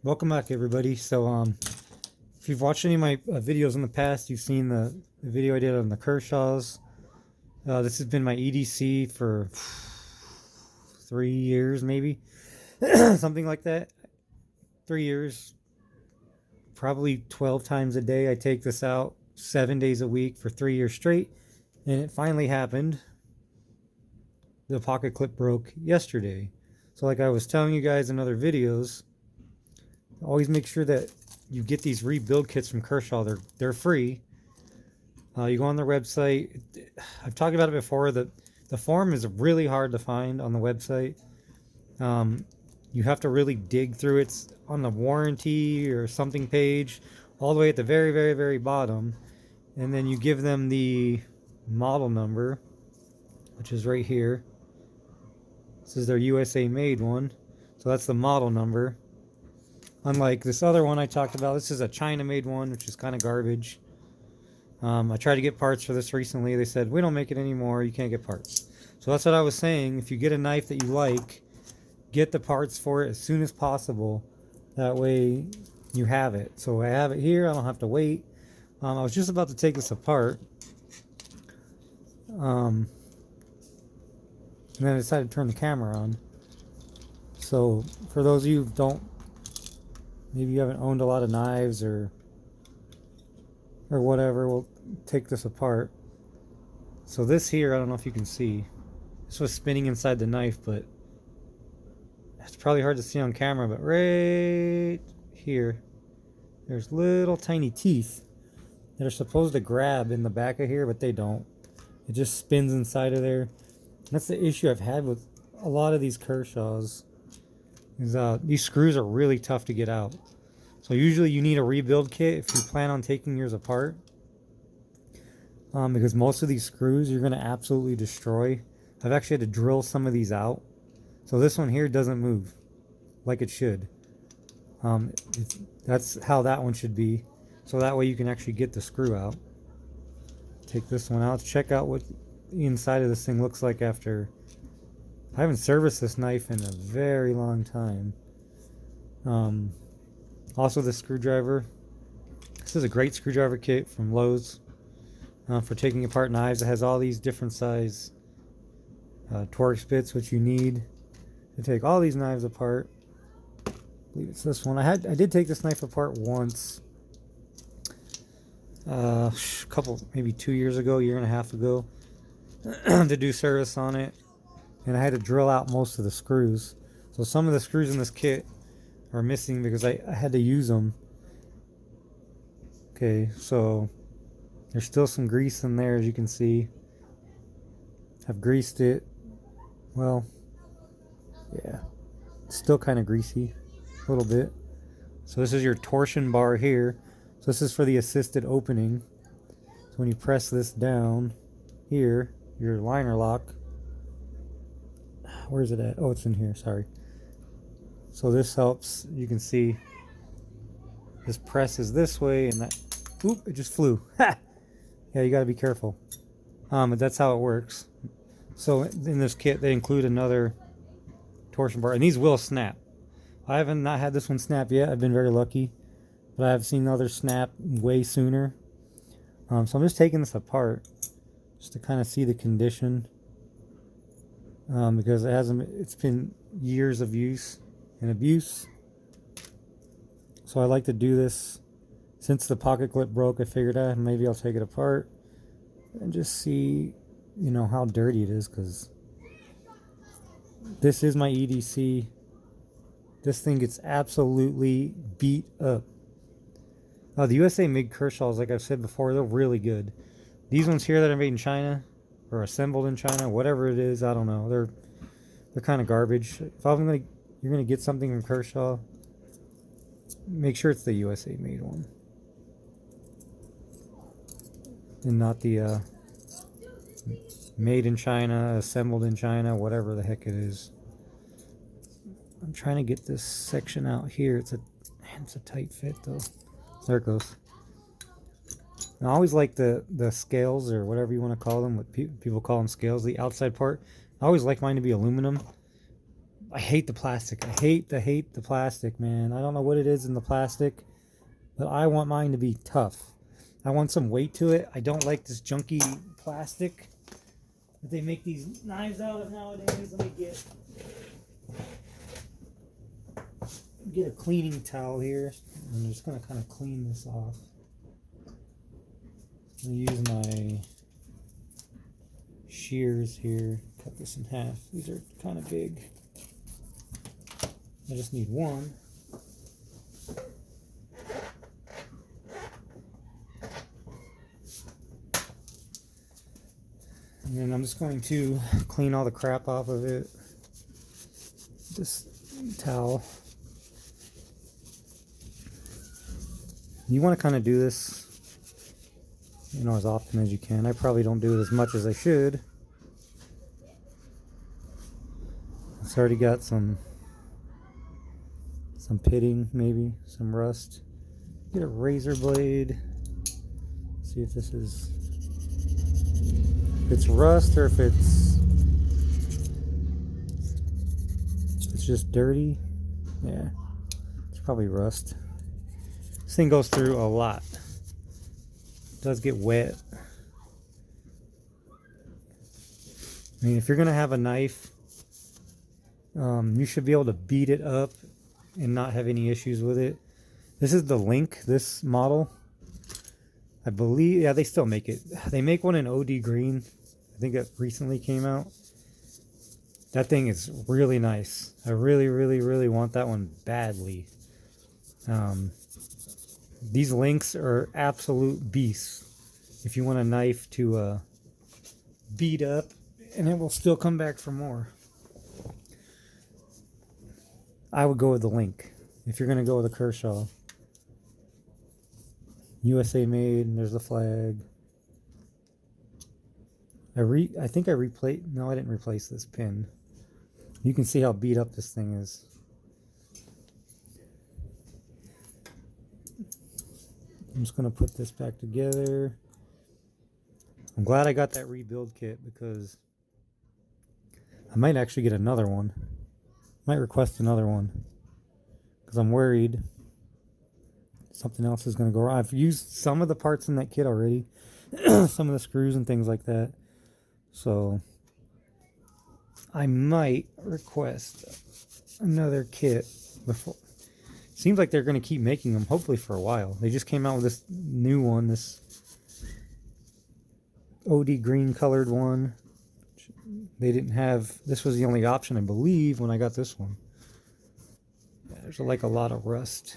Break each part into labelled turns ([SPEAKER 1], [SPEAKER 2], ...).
[SPEAKER 1] Welcome back, everybody. If you've watched any of my videos in the past, you've seen the video I did on the Kershaws. This has been my EDC for 3 years, maybe something like that. 3 years, probably 12 times a day. I take this out 7 days a week for 3 years straight, and it finally happened. The pocket clip broke yesterday. So, like I was telling you guys in other videos, always make sure that you get these rebuild kits from Kershaw. They're free. You go on their website. I've talked about it before. The form is really hard to find on the website. You have to really dig through it. It's on the warranty or something page, all the way at the very, very, very bottom, and then you give them the model number, which is right here. This is their USA made one, so that's the model number. Unlike this other one I talked about, this is a China made one, which is kind of garbage. I tried to get parts for this recently. They said, we don't make it anymore. You can't get parts. So that's what I was saying. If you get a knife that you like, get the parts for it as soon as possible. That way you have it. So I have it here. I don't have to wait. I was just about to take this apart. And then I decided to turn the camera on. So for those of you who don't, maybe you haven't owned a lot of knives or whatever, we'll take this apart. So this here, I don't know if you can see, this was spinning inside the knife, but it's probably hard to see on camera, but right here, there's little tiny teeth that are supposed to grab in the back of here, but they don't. It just spins inside of there. That's the issue I've had with a lot of these Kershaws, is these screws are really tough to get out. So usually you need a rebuild kit if you plan on taking yours apart, because most of these screws you're going to absolutely destroy. I've actually had to drill some of these out. So this one here doesn't move like it should. That's how that one should be. So that way you can actually get the screw out. Take this one out. Check out what the inside of this thing looks like after. I haven't serviced this knife in a very long time. Also, the screwdriver. This is a great screwdriver kit from Lowe's for taking apart knives. It has all these different size Torx bits, which you need to take all these knives apart. I believe it's this one. I did take this knife apart once, a couple, maybe 2 years ago, year and a half ago, to do service on it, and I had to drill out most of the screws. So some of the screws in this kit are missing because I had to use them. Okay, so there's still some grease in there, as you can see. I've greased it. Well, yeah, it's still kind of greasy, a little bit. So this is your torsion bar here. So this is for the assisted opening. So when you press this down here, your liner lock. Where's it at? Oh, it's in here, sorry. So this helps, you can see this presses this way, and that, oop, it just flew. Ha! Yeah, you gotta be careful. But that's how it works. So in this kit, they include another torsion bar, and these will snap. I haven't not had this one snap yet. I've been very lucky, but I've seen others snap way sooner. So I'm just taking this apart just to kind of see the condition, because it's been years of use and abuse. So I like to do this. Since the pocket clip broke, I figured maybe I'll take it apart and just see, how dirty it is, because this is my EDC. This thing gets absolutely beat up. The USA made Kershaws, like I've said before, they're really good. These ones here that are made in China or assembled in China, whatever it is, I don't know. They're kind of garbage. If you're gonna get something from Kershaw, make sure it's the USA made one, and not the made in China, assembled in China, whatever the heck it is. I'm trying to get this section out here. It's a tight fit though. There it goes. And I always like the scales, or whatever you want to call them. What people call them, scales. The outside part. I always like mine to be aluminum, I hate the plastic. I hate the plastic, man. I don't know what it is in the plastic, but I want mine to be tough. I want some weight to it. I don't like this junky plastic that they make these knives out of nowadays. Let me get a cleaning towel here. I'm just gonna kind of clean this off. I'm gonna use my shears here. Cut this in half. These are kind of big. I just need one. And then I'm just going to clean all the crap off of it. This towel. You want to kind of do this, you know, as often as you can. I probably don't do it as much as I should. It's already got some pitting, maybe some rust. Get a razor blade. See if this is, if it's rust or if it's just dirty. Yeah, it's probably rust. This thing goes through a lot. It does get wet. I mean, if you're gonna have a knife, you should be able to beat it up and not have any issues with it. This is the Link, this model. I believe, yeah, they still make it. They make one in OD green. I think it recently came out. That thing is really nice. I really, really, really want that one badly. These Links are absolute beasts. If you want a knife to beat up, and it will still come back for more. I would go with the Link. If you're going to go with a Kershaw. USA made, and there's the flag. I think I replaced, no, I didn't replace this pin. You can see how beat up this thing is. I'm just going to put this back together. I'm glad I got that rebuild kit because I might actually get another one. Might request another one because I'm worried something else is going to go wrong. I've used some of the parts in that kit already. Some of the screws and things like that. So I might request another kit before. Seems like they're going to keep making them, hopefully for a while. They just came out with this new one, this OD green colored one. They didn't have, this was the only option, I believe, when I got this one. Yeah, there's like a lot of rust.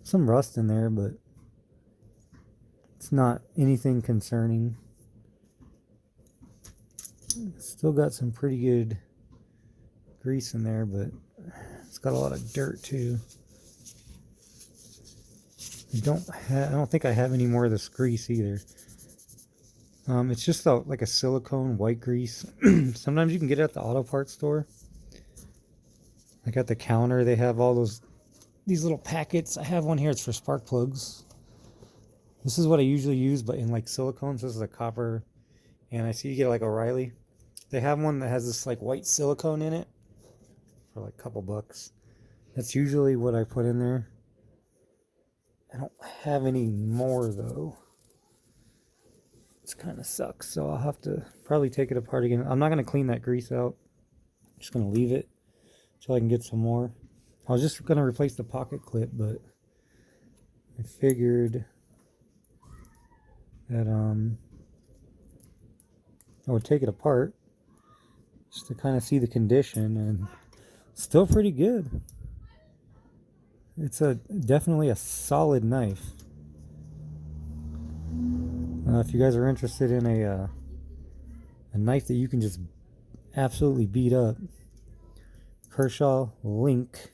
[SPEAKER 1] Some rust in there, but it's not anything concerning. Still got some pretty good grease in there, but it's got a lot of dirt too. I don't think I have any more of this grease either. It's just like a silicone white grease. Sometimes you can get it at the auto parts store. Like at the counter, they have all these little packets. I have one here. It's for spark plugs. This is what I usually use, but in like silicones. This is a copper, and I see you get like O'Reilly. They have one that has this like white silicone in it for like a couple bucks. That's usually what I put in there. I don't have any more though. It kind of sucks, so I'll have to probably take it apart again. I'm not going to clean that grease out. I'm just going to leave it until I can get some more. I was just going to replace the pocket clip, but I figured that I would take it apart just to kind of see the condition, and it's still pretty good. It's definitely a solid knife. If you guys are interested in a knife that you can just absolutely beat up, Kershaw Link,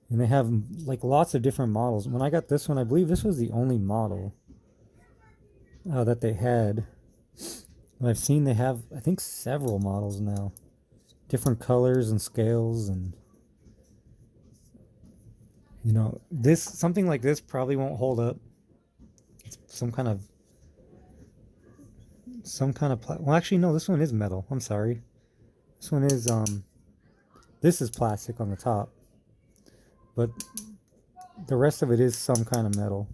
[SPEAKER 1] and they have like lots of different models. When I got this one, I believe this was the only model that they had. And I've seen they have, I think, several models now, different colors and scales, and you know, something like this probably won't hold up. It's some kind of some kind of well, actually no, this one is metal. I'm sorry. This one is this is plastic on the top, but the rest of it is some kind of metal.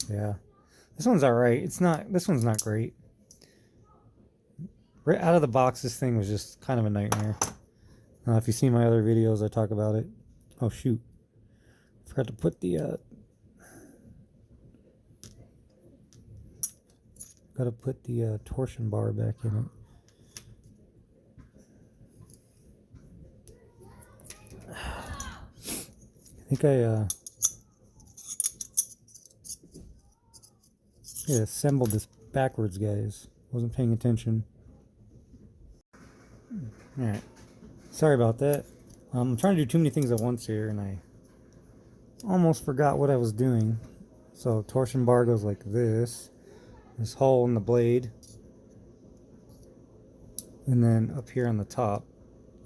[SPEAKER 1] Yeah. This one's all right. This one's not great. Right out of the box, this thing was just kind of a nightmare. If you see my other videos, I talk about it. Oh shoot. Forgot to put the gotta put the torsion bar back in it. I think I assembled this backwards, guys. Wasn't paying attention. Alright. Sorry about that. I'm trying to do too many things at once here, and I almost forgot what I was doing. So torsion bar goes like this. This hole in the blade. And then up here on the top,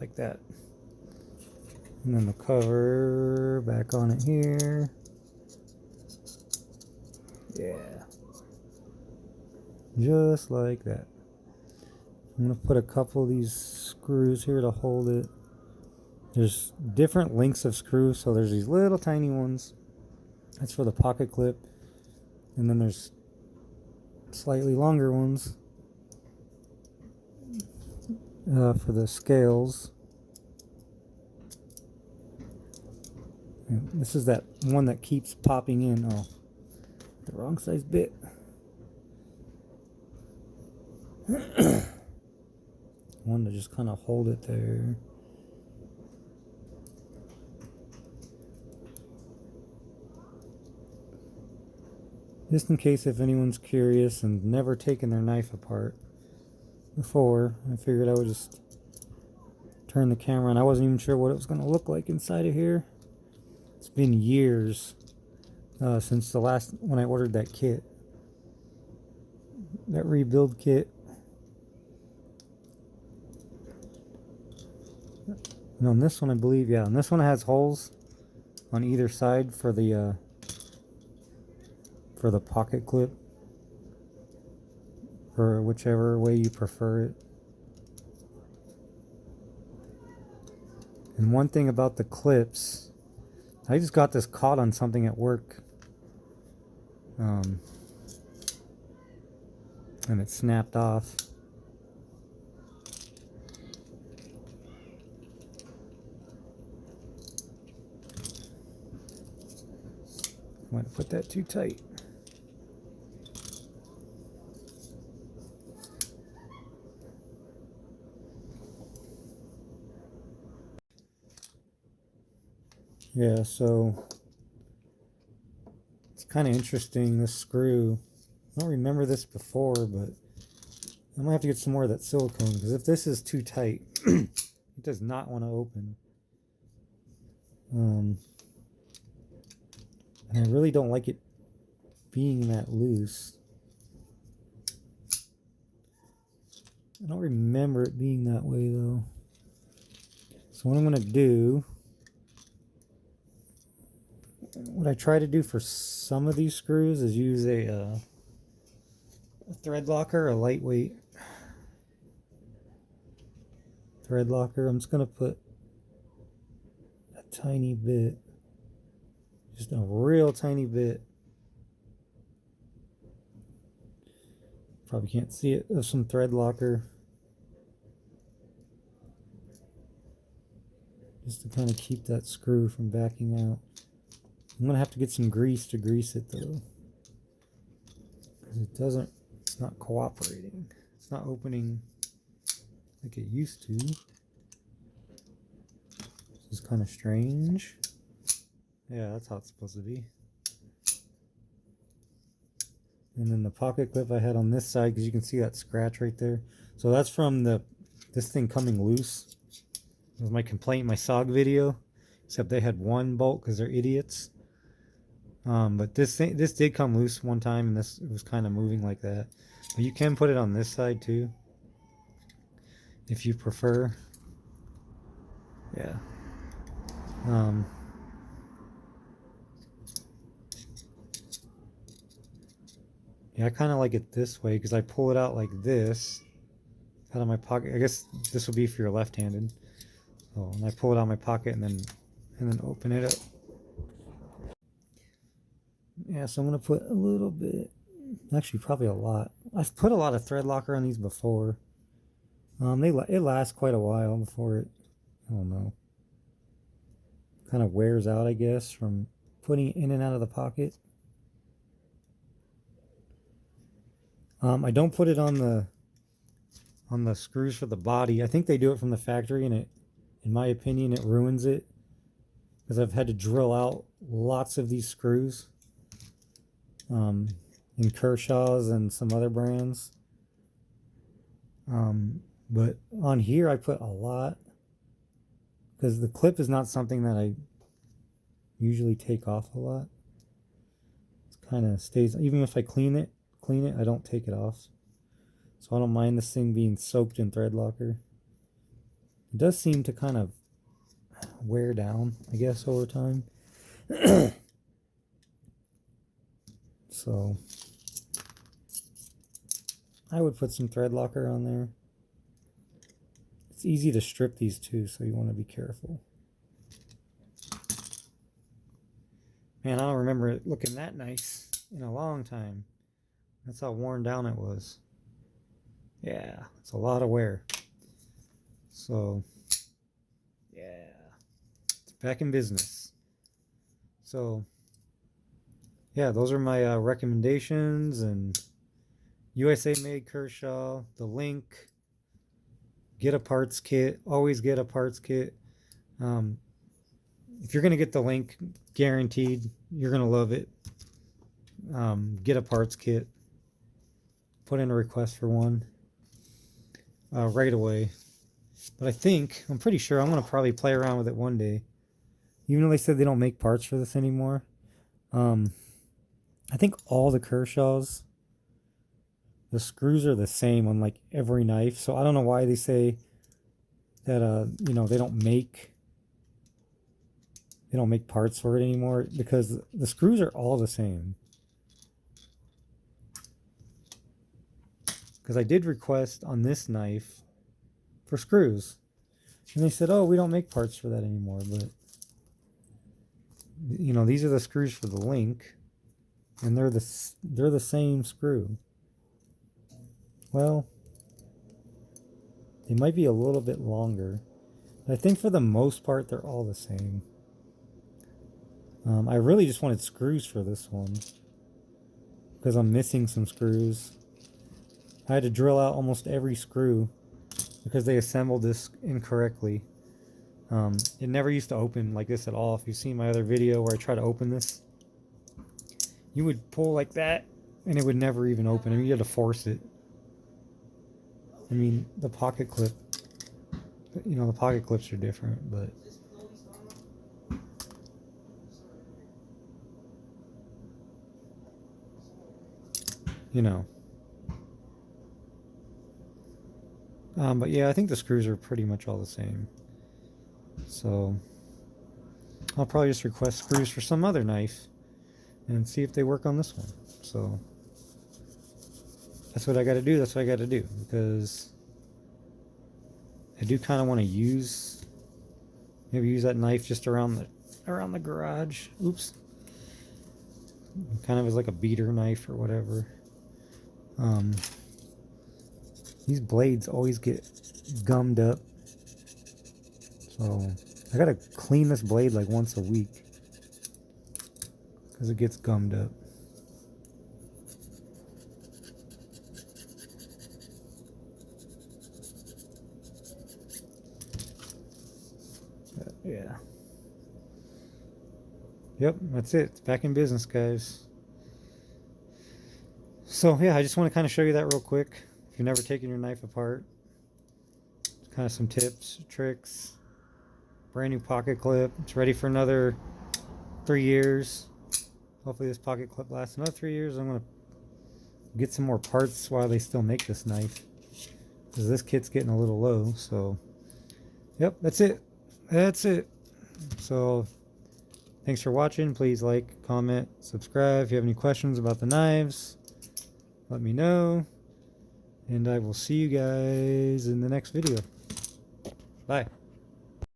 [SPEAKER 1] like that. And then the cover back on it here. Yeah. Just like that. I'm going to put a couple of these screws here to hold it. There's different lengths of screws, so there's these little tiny ones. That's for the pocket clip. And then there's slightly longer ones for the scales. And this is that one that keeps popping in. Oh, the wrong size bit. One to just kind of hold it there. Just in case if anyone's curious and never taken their knife apart before, I figured I would just turn the camera on. I wasn't even sure what it was going to look like inside of here. It's been years since the last when I ordered that kit, that rebuild kit. And on this one, I believe, yeah, on this one it has holes on either side for the pocket clip, or whichever way you prefer it. And one thing about the clips, I just got this caught on something at work, and it snapped off. I might have put that too tight. Yeah, so it's kind of interesting, this screw. I don't remember this before, but I might have to get some more of that silicone, because if this is too tight, it does not want to open. And I really don't like it being that loose. I don't remember it being that way, though. So what I'm going to do, what I try to do for some of these screws is use a thread locker, a lightweight thread locker. I'm just going to put a tiny bit, just a real tiny bit. Probably can't see it, of some thread locker. Just to kind of keep that screw from backing out. I'm going to have to get some grease to grease it, though, because it's not cooperating. It's not opening like it used to. This is kind of strange. Yeah, that's how it's supposed to be. And then the pocket clip I had on this side, because you can see that scratch right there. So that's from this thing coming loose. It was my complaint in my SOG video, except they had one bolt because they're idiots. But this did come loose one time, and it was kind of moving like that. But you can put it on this side too, if you prefer. Yeah. Yeah, I kind of like it this way because I pull it out like this out of my pocket. I guess this would be if you're left-handed. Oh, and I pull it out of my pocket and then open it up. Yeah, so I'm gonna put a little bit, actually probably a lot. I've put a lot of thread locker on these before. It lasts quite a while before it, I don't know, kind of wears out, I guess, from putting it in and out of the pocket. I don't put it on the screws for the body. I think they do it from the factory, and in my opinion, it ruins it because I've had to drill out lots of these screws in Kershaw's and some other brands. But on here, I put a lot because the clip is not something that I usually take off a lot. It kind of stays, even if I clean it, I don't take it off. So I don't mind this thing being soaked in thread locker. It does seem to kind of wear down, I guess, over time. So I would put some thread locker on there. It's easy to strip these too, so you want to be careful. Man, I don't remember it looking that nice in a long time. That's how worn down it was. Yeah, it's a lot of wear. So, yeah, it's back in business. So, yeah, those are my recommendations. And USA made Kershaw, the link. Get a parts kit. Always get a parts kit. If you're going to get the link, guaranteed, you're going to love it. Get a parts kit. Put in a request for one right away. But I'm pretty sure I'm going to probably play around with it one day. Even though they said they don't make parts for this anymore. I think all the Kershaws, the screws are the same on like every knife. So I don't know why they say that, they don't make parts for it anymore, because the screws are all the same. Because I did request on this knife for screws, and they said, oh, we don't make parts for that anymore. But these are the screws for the link, and they're the same screw. Well, they might be a little bit longer, but I think for the most part they're all the same. I really just wanted screws for this one because I'm missing some screws. I had to drill out almost every screw because they assembled this incorrectly. It never used to open like this at all. If you've seen my other video where I try to open this, you would pull like that and it would never even open. I mean, you had to force it. I mean, the pocket clip, the pocket clips are different, but but yeah, I think the screws are pretty much all the same. So I'll probably just request screws for some other knife and see if they work on this one. So that's what I got to do. That's what I got to do, because I do kind of want to use that knife just around the garage. Oops. Kind of as like a beater knife or whatever. These blades always get gummed up, so I gotta clean this blade like once a week because it gets gummed up. Yeah. Yep, that's it. It's back in business, guys. So yeah, I just want to kind of show you that real quick. If you've never taken your knife apart, kind of some tips, tricks. Brand new pocket clip. It's ready for another 3 years. Hopefully this pocket clip lasts another 3 years. I'm going to get some more parts while they still make this knife, because this kit's getting a little low. So yep, that's it. So thanks for watching. Please like, comment, subscribe if you have any questions about the knives. let me know. And I will see you guys in the next video. Bye.